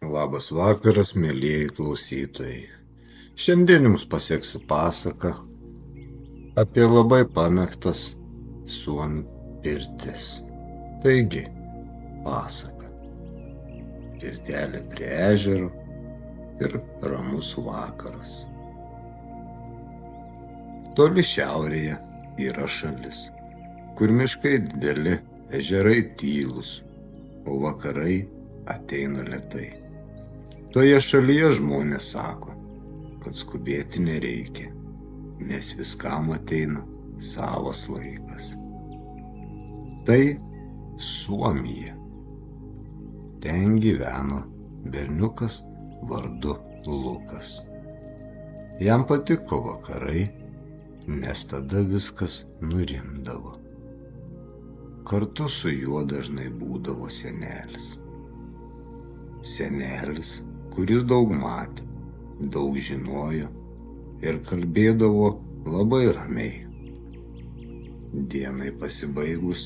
Labas vakaras, mėlyjeji klausytojai. Šiandien jums pasieksiu pasaką apie labai pamėgtas suomių pirtis. Taigi, pasaka. Pirtelė prie ežero ir ramus vakaras. Toli šiaurėje yra šalis, kur miškai dideli, ežerai tylūs, o vakarai ateina lėtai. Toje šalyje žmonės sako, kad skubėti nereikia, nes viskam ateina savas laikas. Tai Suomija. Ten gyveno berniukas vardu Lukas. Jam patiko vakarai, nes tada viskas nurimdavo. Kartu su juo dažnai būdavo senelis. Senelis, kuris daug matė, daug žinojo ir kalbėdavo labai ramiai. Dienai pasibaigus,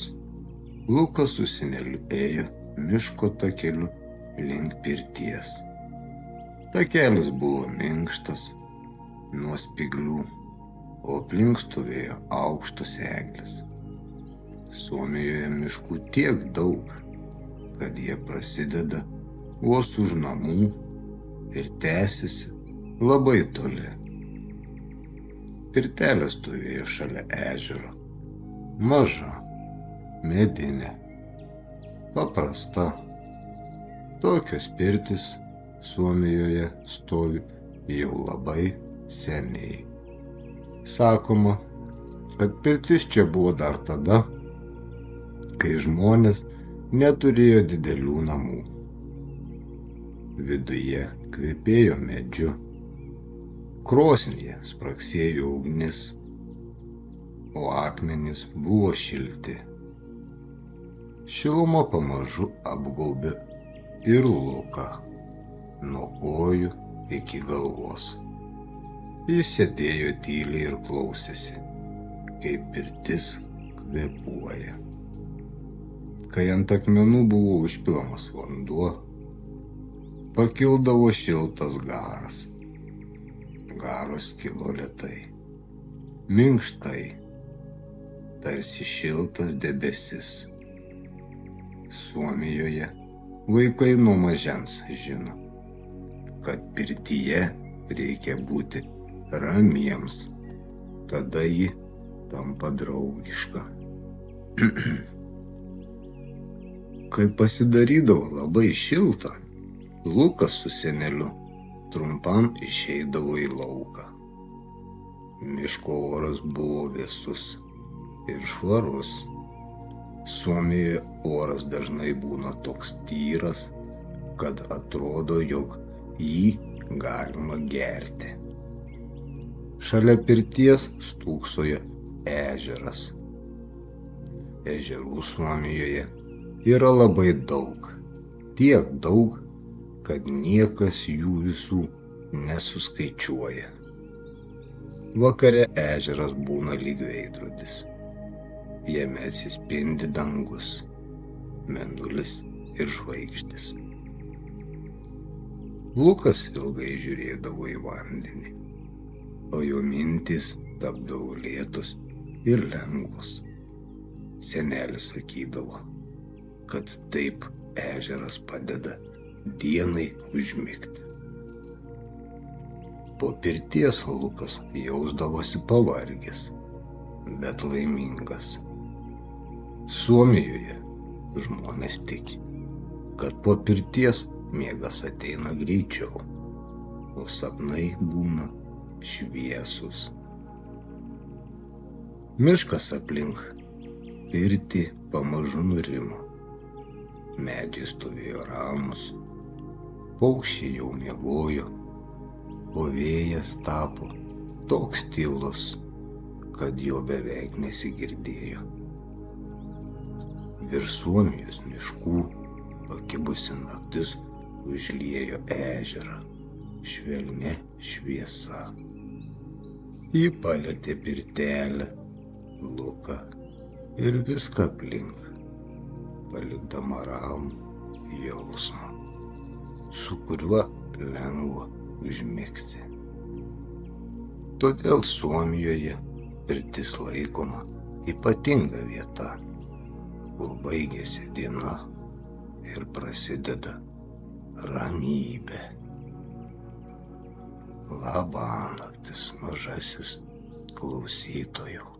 Lukas su seneliu ėjo miško takeliu link pirties. Takelis buvo minkštas, nuo spyglių, o aplink stovėjo aukštos eglės. Suomijoje miškų tiek daug, kad jie prasideda vos už namų ir tęsiasi labai toli. Pirtelė stovėjo šalia ežero. Maža, medinė, paprasta. Tokios pirtis Suomijoje stovi jau labai seniai. Sakoma, kad pirtis čia buvo dar tada, kai žmonės neturėjo didelių namų. Viduje kvepėjo medžiu, krosnyje spragsėjo ugnis, o akmenys buvo šilti. Šiluma pamažu apgaubė ir Luką, nuo kojų iki galvos. Jis sėdėjo tyliai ir klausėsi, kaip pirtis kvėpuoja. Kai ant akmenų buvo užpilamas vanduo, pakildavo šiltas garas. Garas kilo lėtai, minkštai, tarsi šiltas debesis. Suomijoje vaikai nuo mažens žino, kad pirtyje reikia būti ramiems, tada ji tampa draugiška. Kai pasidarydavo labai šilta, Lukas su seneliu trumpam išeidavo į lauką. Miško oras buvo vėsus ir švarus. Suomijoje oras dažnai būna toks tyras, kad atrodo, jog jį galima gerti. Šalia pirties stūksojo ežeras. Ežerų Suomijoje yra labai daug. Tiek daug, kad niekas jų visų nesuskaičiuoja. Vakare ežeras būna lyg veidrodis. Jame atsispindi dangus, mėnulis ir žvaigždės. Lukas ilgai žiūrėdavo į vandenį, o jo mintys tapdavo lėtos ir lengvos. Senelis sakydavo, kad taip ežeras padeda dienai užmigti. Po pirties Lukas jausdavosi pavargęs, bet laimingas. Suomijoje žmonės tiki, kad po pirties miegas ateina greičiau, o sapnai būna šviesūs. Miškas aplink pirtį pamažu nurimo. Medžiai stovėjo ramus, paukščiai jau miegojo, o vėjas tapo toks tylus, kad jo beveik nesigirdėjo. Virš Suomijos miškų pakibusi naktis užliejo ežerą, švelnia šviesa. Ji palietė pirtelę, Luką ir viską aplink, palikdama ramų jausmą. su kuriuo lengva užmigti. Todėl Suomijoje pirtis laikoma ypatinga vieta, kur baigėsi diena ir prasideda ramybė. Labanaktis, mažasis klausytojau.